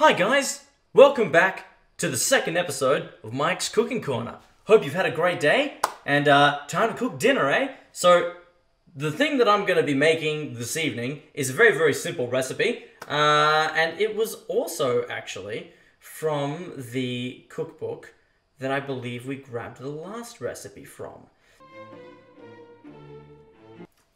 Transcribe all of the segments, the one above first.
Hi guys, welcome back to the second episode of Mike's Cooking Corner. Hope you've had a great day and time to cook dinner, eh? So the thing that I'm going to be making this evening is a very simple recipe, and it was also actually from the cookbook that I believe we grabbed the last recipe from.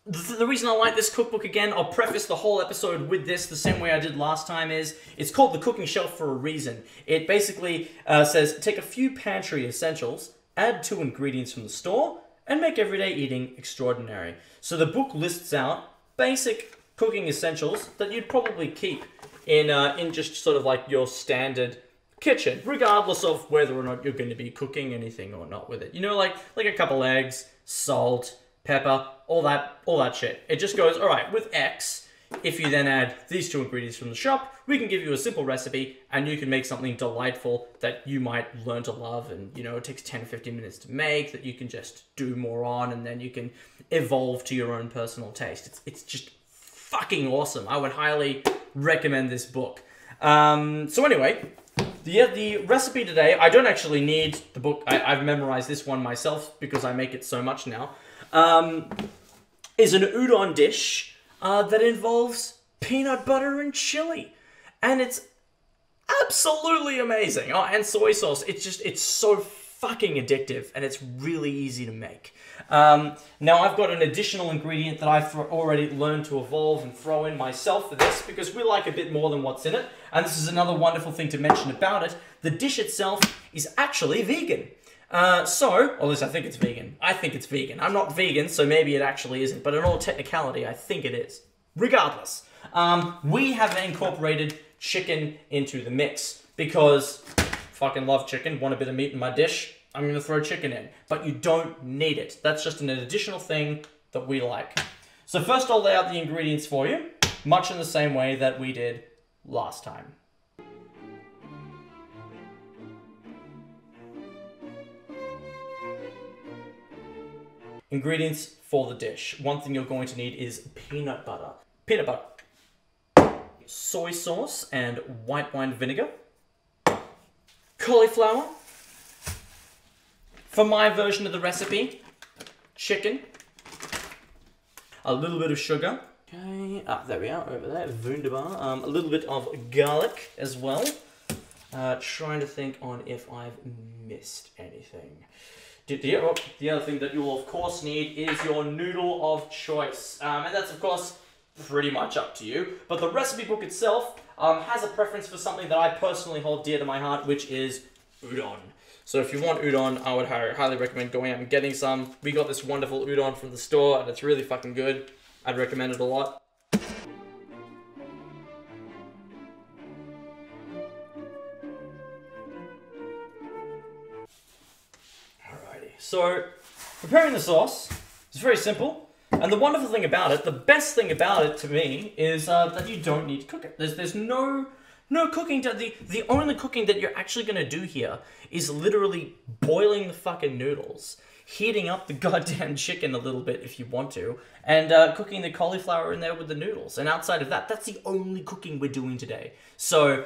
The reason I like this cookbook again, I'll preface the whole episode with this the same way I did last time, is it's called the cooking shelf for a reason. It basically says take a few pantry essentials, add 2 ingredients from the store, and make everyday eating extraordinary. So the book lists out basic cooking essentials that you'd probably keep in just sort of like your standard kitchen, regardless of whether or not you're going to be cooking anything or not with it. You know, like a couple eggs, salt, pepper, all that shit. It just goes, all right, with X, if you then add these 2 ingredients from the shop, we can give you a simple recipe and you can make something delightful that you might learn to love, and you know, it takes 10 or 15 minutes to make, that you can just do more on, and then you can evolve to your own personal taste. It's just fucking awesome. I would highly recommend this book. So anyway, the recipe today, I don't actually need the book. I've memorized this one myself because I make it so much now. Is an udon dish that involves peanut butter and chili, and it's absolutely amazing. Oh, and soy sauce. It's so fucking addictive, and it's really easy to make. Now I've got an additional ingredient that I've already learned to evolve and throw in myself for this, because we like a bit more than what's in it, and this is another wonderful thing to mention about it. The dish itself is actually vegan. Or at least I think it's vegan. I think it's vegan. I'm not vegan, so maybe it actually isn't, but in all technicality, I think it is. Regardless, we have incorporated chicken into the mix, because fucking love chicken, want a bit of meat in my dish, I'm gonna throw chicken in. But you don't need it. That's just an additional thing that we like. So first I'll lay out the ingredients for you, much in the same way that we did last time. Ingredients for the dish. One thing you're going to need is peanut butter. Peanut butter. Soy sauce and white wine vinegar. Cauliflower. For my version of the recipe, chicken. A little bit of sugar. Okay, there we are, over there, wunderbar. A little bit of garlic as well. Trying to think on if I've missed anything. The other thing that you'll of course need is your noodle of choice, and that's of course pretty much up to you, but the recipe book itself has a preference for something that I personally hold dear to my heart, which is udon. So if you want udon, I would highly recommend going out and getting some. We got this wonderful udon from the store, and it's really fucking good. I'd recommend it a lot. So, preparing the sauce is very simple, and the wonderful thing about it, the best thing about it to me, is that you don't need to cook it. There's no cooking. The only cooking that you're actually going to do here is literally boiling the fucking noodles, heating up the goddamn chicken a little bit if you want to, and cooking the cauliflower in there with the noodles. And outside of that, that's the only cooking we're doing today. So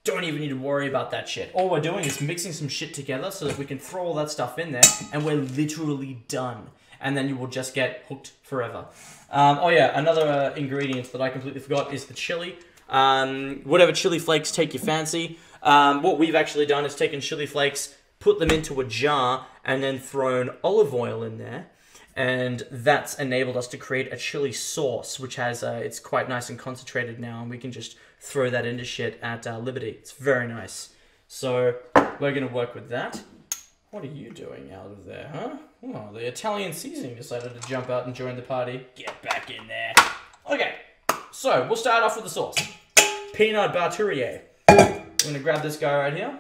don't even need to worry about that shit. All we're doing is mixing some shit together so that we can throw all that stuff in there, and we're literally done. And then you will just get hooked forever. Oh yeah, another ingredient that I completely forgot is the chili. Whatever chili flakes take your fancy. What we've actually done is taken chili flakes, put them into a jar, and then thrown olive oil in there. And that's enabled us to create a chili sauce, which has, it's quite nice and concentrated now, and we can just throw that into shit at liberty. It's very nice. So, we're going to work with that. What are you doing out of there, huh? Oh, the Italian seasoning decided to jump out and join the party. Get back in there. Okay, so we'll start off with the sauce. Peanut butter. I'm going to grab this guy right here.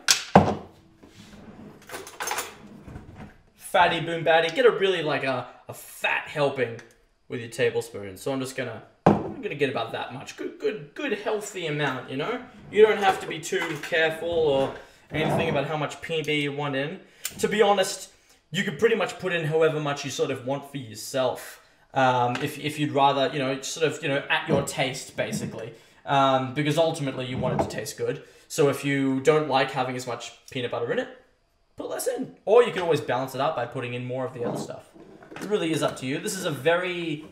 Fatty boom batty. Get a really like a fat helping with your tablespoon. So I'm gonna get about that much. Good healthy amount, you know? You don't have to be too careful or anything about how much PB you want in. To be honest, you could pretty much put in however much you sort of want for yourself. If you'd rather, sort of, at your taste, basically. Because ultimately you want it to taste good. So if you don't like having as much peanut butter in it, put less in. Or you can always balance it out by putting in more of the other stuff. It really is up to you. This is a very...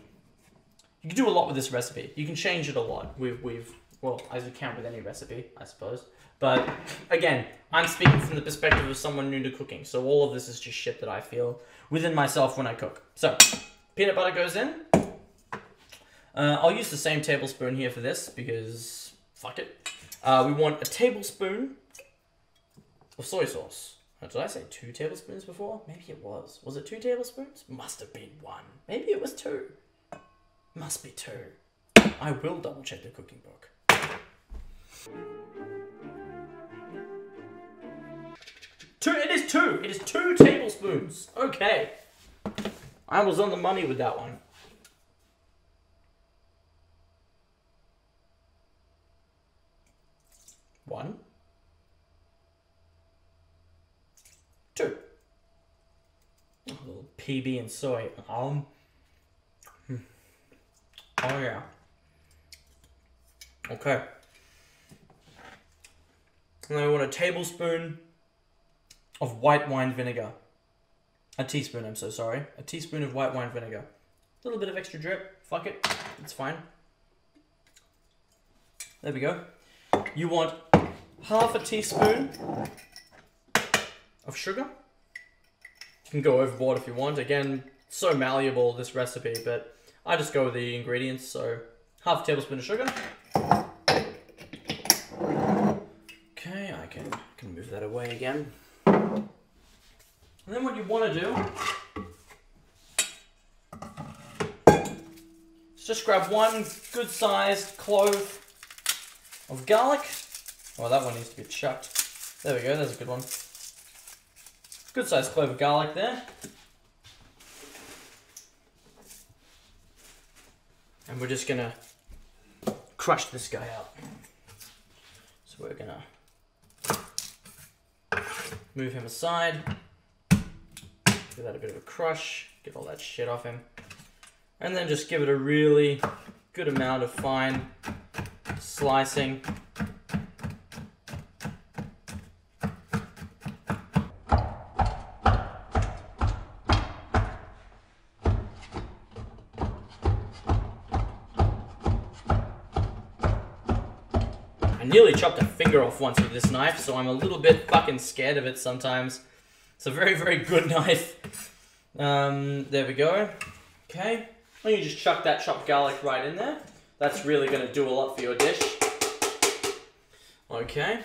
You can do a lot with this recipe. You can change it a lot. Well, as you can with any recipe, I suppose. But, again, I'm speaking from the perspective of someone new to cooking. So all of this is just shit that I feel within myself when I cook. So, peanut butter goes in. I'll use the same tablespoon here for this, because fuck it. We want a tablespoon of soy sauce. Did I say 2 tablespoons before? Maybe it was. Was it 2 tablespoons? Must have been 1. Maybe it was 2. Must be 2. I will double check the cooking book. It is 2. It is 2 tablespoons. Okay. I was on the money with that one. One. 2. A little PB and soy. Oh yeah. Okay. And then I want a tablespoon of white wine vinegar. A teaspoon, I'm so sorry. A teaspoon of white wine vinegar. A little bit of extra drip. Fuck it. It's fine. There we go. You want half a teaspoon of sugar. You can go overboard if you want. Again, so malleable, this recipe, but I just go with the ingredients. So, half a tablespoon of sugar. Okay, I can move that away again. And then what you want to do is just grab one good-sized clove of garlic. Oh, that one needs to be chucked. There we go, that's a good one. Good-sized clove of garlic there. And we're just gonna crush this guy out. So we're gonna move him aside. Give that a bit of a crush. Get all that shit off him. And then just give it a really good amount of fine slicing. I nearly chopped a finger off once with this knife, so I'm a little bit fucking scared of it sometimes. It's a very, very good knife. There we go. Okay. And you just chuck that chopped garlic right in there. That's really going to do a lot for your dish. Okay.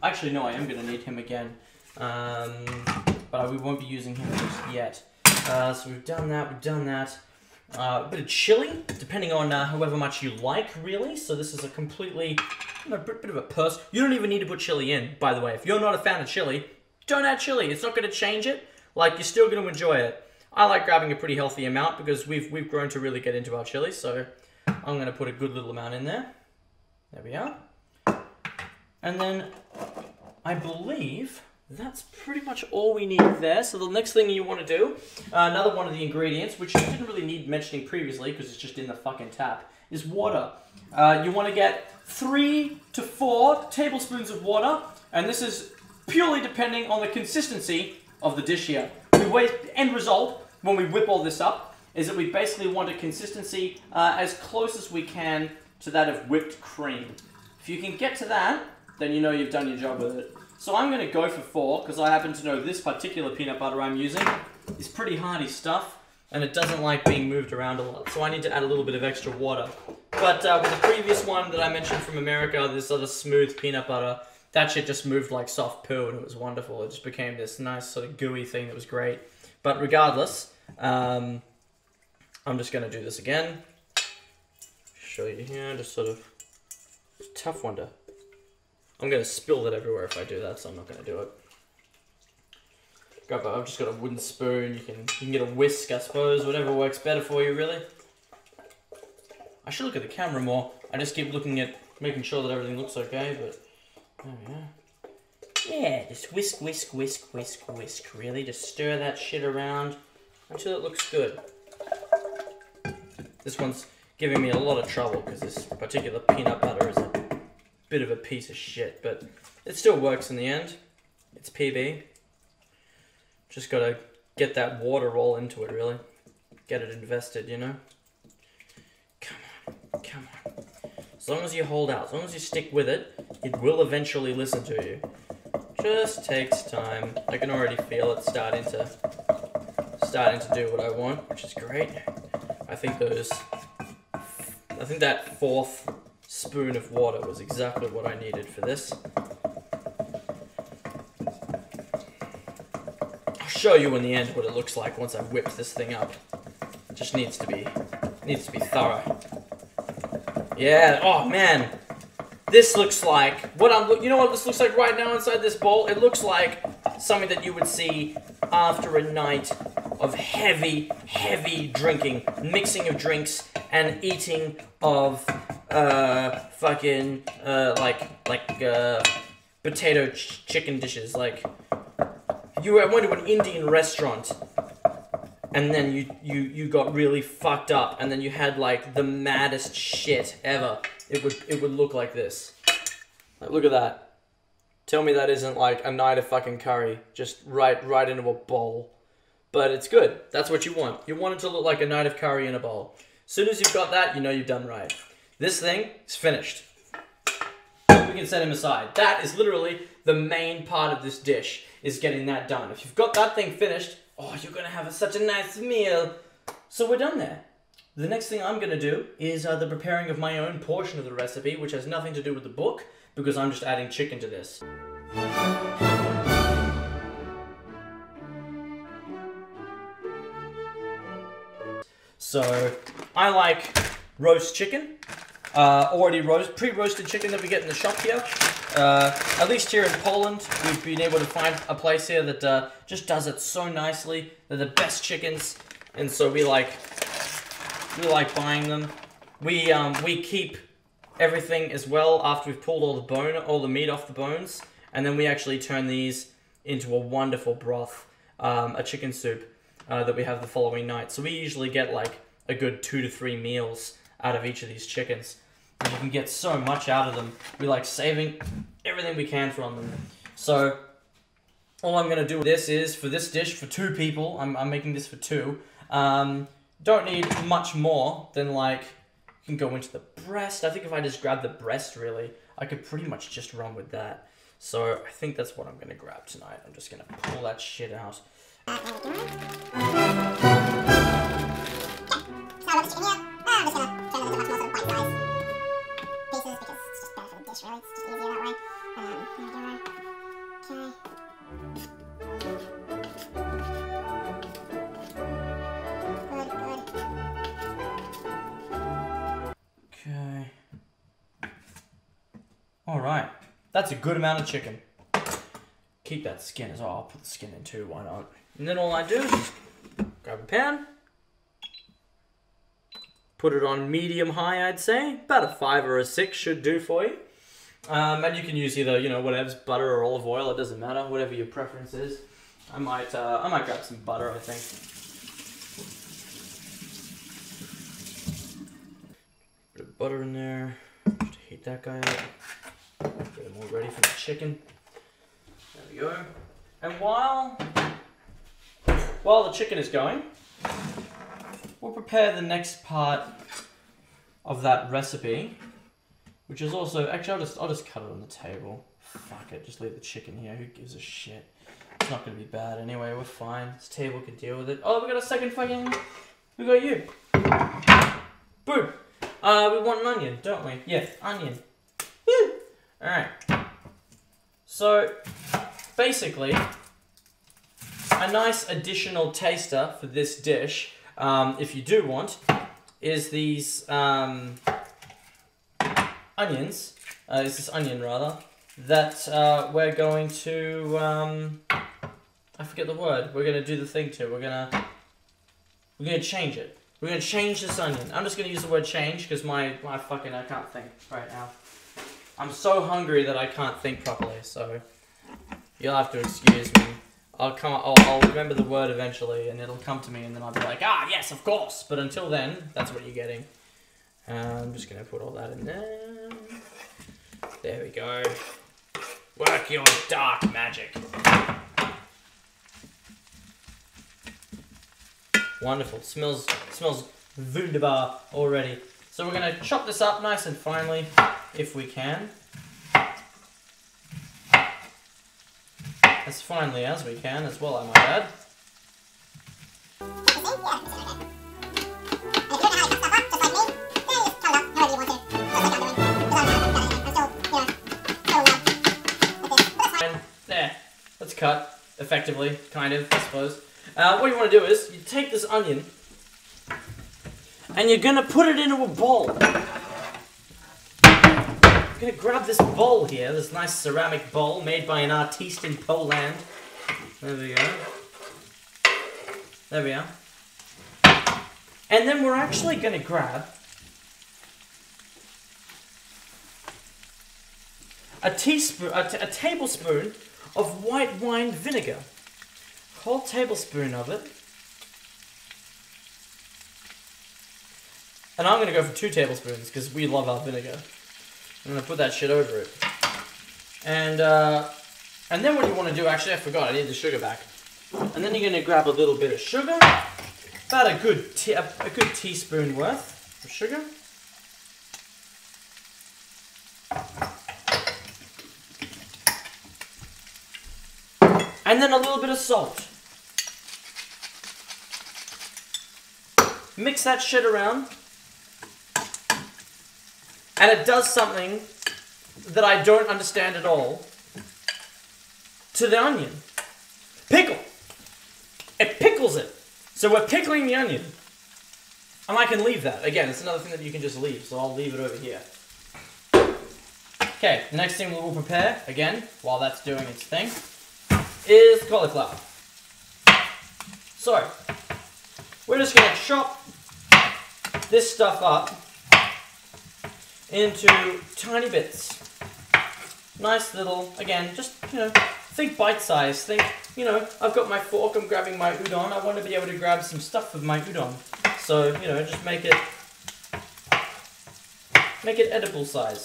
Actually, no, I am going to need him again. But we won't be using him just yet. So we've done that. A bit of chili, depending on however much you like, really. So this is a completely, bit of a purse. You don't even need to put chili in, by the way. If you're not a fan of chili, don't add chili. It's not going to change it. Like, you're still going to enjoy it. I like grabbing a pretty healthy amount because we've grown to really get into our chili. So I'm going to put a good little amount in there. There we are. And then I believe that's pretty much all we need there. So the next thing you want to do, another one of the ingredients, which you didn't really need mentioning previously because it's just in the fucking tap, is water. You want to get 3 to 4 tablespoons of water, and this is purely depending on the consistency of the dish here. The end result, when we whip all this up, is that we basically want a consistency as close as we can to that of whipped cream. If you can get to that, then you know you've done your job with it. So I'm going to go for 4, because I happen to know this particular peanut butter I'm using is pretty hardy stuff, and it doesn't like being moved around a lot. So I need to add a little bit of extra water. But with the previous one that I mentioned from America, this other smooth peanut butter, that shit just moved like soft poo, and it was wonderful. It just became this nice sort of gooey thing that was great. But regardless, I'm just going to do this again. Show you here, just sort of, it's a tough one to... I'm going to spill that everywhere if I do that, so I'm not going to do it. I've just got a wooden spoon. You can get a whisk, I suppose, whatever works better for you, really. I should look at the camera more. I just keep looking at, making sure that everything looks okay, but there we go. Yeah, just whisk, whisk, whisk, whisk, whisk, really. Just stir that shit around until it looks good. This one's giving me a lot of trouble because this particular peanut butter is a bit of a piece of shit, but it still works in the end. It's PB. Just gotta get that water all into it, really. Get it invested, you know? Come on, come on. As long as you hold out, as long as you stick with it, it will eventually listen to you. Just takes time. I can already feel it starting to do what I want, which is great. I think that 4th spoon of water was exactly what I needed for this. I'll show you in the end what it looks like once I've whipped this thing up. It just needs to be thorough. Yeah, oh man. This looks like you know what this looks like right now inside this bowl? It looks like something that you would see after a night of heavy drinking, mixing of drinks and eating of potato chicken dishes. Like you went to an Indian restaurant and then you got really fucked up and then you had like the maddest shit ever. It would look like this. Like, look at that. Tell me that isn't like a night of fucking curry, just right into a bowl. But it's good. That's what you want. You want it to look like a night of curry in a bowl. As soon as you've got that, you know you've done right. This thing is finished. We can set him aside. That is literally the main part of this dish, is getting that done. If you've got that thing finished, oh, you're going to have such a nice meal. So we're done there. The next thing I'm going to do is the preparing of my own portion of the recipe, which has nothing to do with the book, because I'm just adding chicken to this. So, I like roast chicken, pre-roasted chicken that we get in the shop here. At least here in Poland, we've been able to find a place here that just does it so nicely. They're the best chickens, and so we like buying them. We keep everything as well after we've pulled all the meat off the bones, and then we actually turn these into a wonderful broth, a chicken soup that we have the following night. So we usually get like a good 2 to 3 meals out of each of these chickens. And you can get so much out of them. We like saving everything we can from them. So all I'm gonna do with this is, for this dish, for 2 people, I'm making this for 2. Don't need much more than like, you can go into the breast. I think if I just grab the breast, really, I could pretty much just run with that. So I think that's what I'm gonna grab tonight. I'm just gonna pull that shit out. Okay. Alright. That's a good amount of chicken. Keep that skin as well. I'll put the skin in too, why not? And then all I do is just grab a pan. Put it on medium-high, I'd say. About a 5 or a 6 should do for you. And you can use either, you know, whatever's butter or olive oil. It doesn't matter, whatever your preference is. I might grab some butter, I think. Bit of butter in there. Just heat that guy up. Get him all ready for the chicken. There we go. And while the chicken is going, we'll prepare the next part of that recipe, which is also, actually I'll just cut it on the table. Fuck it, just leave the chicken here, who gives a shit? It's not gonna be bad anyway, we're fine. This table can deal with it. Oh, we got a second fucking, we got you. Boom. We want an onion, don't we? Yeah, onion. Woo! Alright. So, basically, a nice additional taster for this dish, if you do want, is these onions, is this onion rather, that we're going to, I forget the word, we're going to do the thing to, we're going to change it. We're going to change this onion. I'm just going to use the word change because I can't think right now. I'm so hungry that I can't think properly, so you'll have to excuse me. I'll remember the word eventually, and it'll come to me, and then I'll be like, ah, yes, of course. But until then, that's what you're getting. I'm just gonna put all that in there. There we go. Work your dark magic. Wonderful. Smells wunderbar already. So we're going to chop this up nice and finely, if we can. As finely as we can as well, I might add. There. That's cut, effectively, kind of, I suppose. What you want to do is, you take this onion, and you're going to put it into a bowl. I'm going to grab this bowl here, this nice ceramic bowl made by an artiste in Poland. There we go. There we are. And then we're actually going to grab a tablespoon of white wine vinegar. Whole tablespoon of it. And I'm going to go for 2 tablespoons because we love our vinegar. I'm going to put that shit over it. And then what you want to do, actually I forgot, I need the sugar back. And then you're going to grab a little bit of sugar. About a good teaspoon worth of sugar. And then a little bit of salt. Mix that shit around. And it does something that I don't understand at all to the onion. Pickle! It pickles it. So we're pickling the onion. And I can leave that. Again, it's another thing that you can just leave, so I'll leave it over here. Okay, the next thing we will prepare, again, while that's doing its thing, is cauliflower. So, we're just going to chop this stuff up into tiny bits. Nice little, again, just, think bite-sized. Think, I've got my fork, I'm grabbing my udon. I want to be able to grab some stuff with my udon. So, just make it edible size.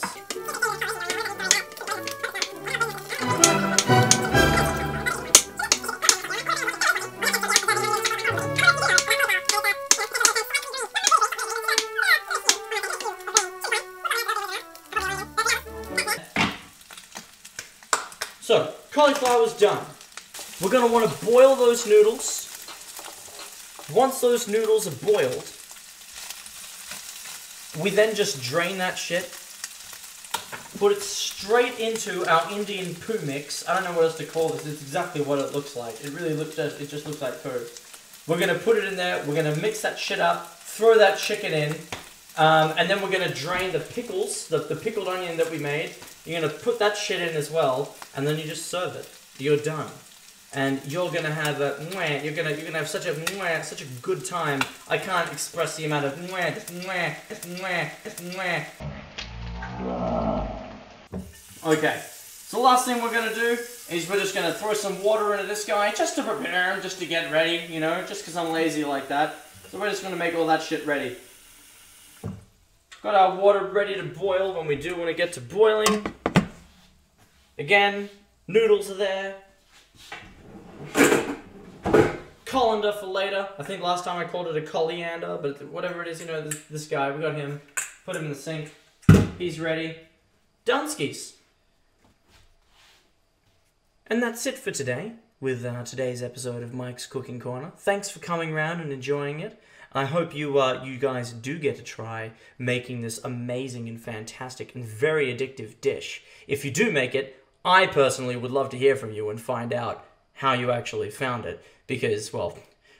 So, cauliflower's done. We're going to want to boil those noodles. Once those noodles are boiled, we then just drain that shit, put it straight into our Indian poo mix. I don't know what else to call this. It's exactly what it looks like. It just looks like poo. We're going to put it in there. We're going to mix that shit up, throw that chicken in, and then we're going to drain the pickles, the pickled onion that we made. You're going to put that shit in as well, and then you just serve it. You're done. And you're going to have you're going to have such a good time. I can't express the amount of Okay. So the last thing we're going to do is we're just going to throw some water into this guy just to prepare him, just to get ready, just because I'm lazy like that. So we're just going to make all that shit ready. Got our water ready to boil when we do want to get to boiling. Again, noodles are there. Colander for later. I think last time I called it a coriander, but whatever it is, this guy, we got him. Put him in the sink. He's ready. Dunskies. And that's it for today, with today's episode of Mike's Cooking Corner. Thanks for coming around and enjoying it. I hope you guys do get to try making this amazing and fantastic and very addictive dish. If you do make it, I personally would love to hear from you and find out how you actually found it. Because, well,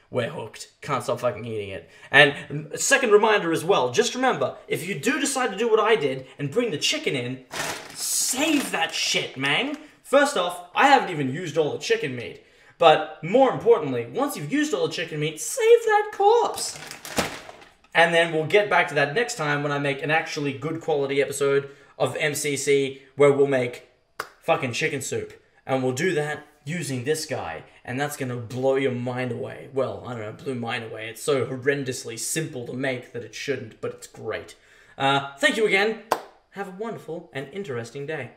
we're hooked. Can't stop fucking eating it. And a second reminder as well, just remember, if you do decide to do what I did and bring the chicken in, save that shit, man. First off, I haven't even used all the chicken meat. But more importantly, once you've used all the chicken meat, save that corpse. And then we'll get back to that next time when I make an actually good quality episode of MCC where we'll make fucking chicken soup. And we'll do that using this guy. And that's going to blow your mind away. Well, I don't know, blew mine away. It's so horrendously simple to make that it shouldn't, but it's great. Thank you again. Have a wonderful and interesting day.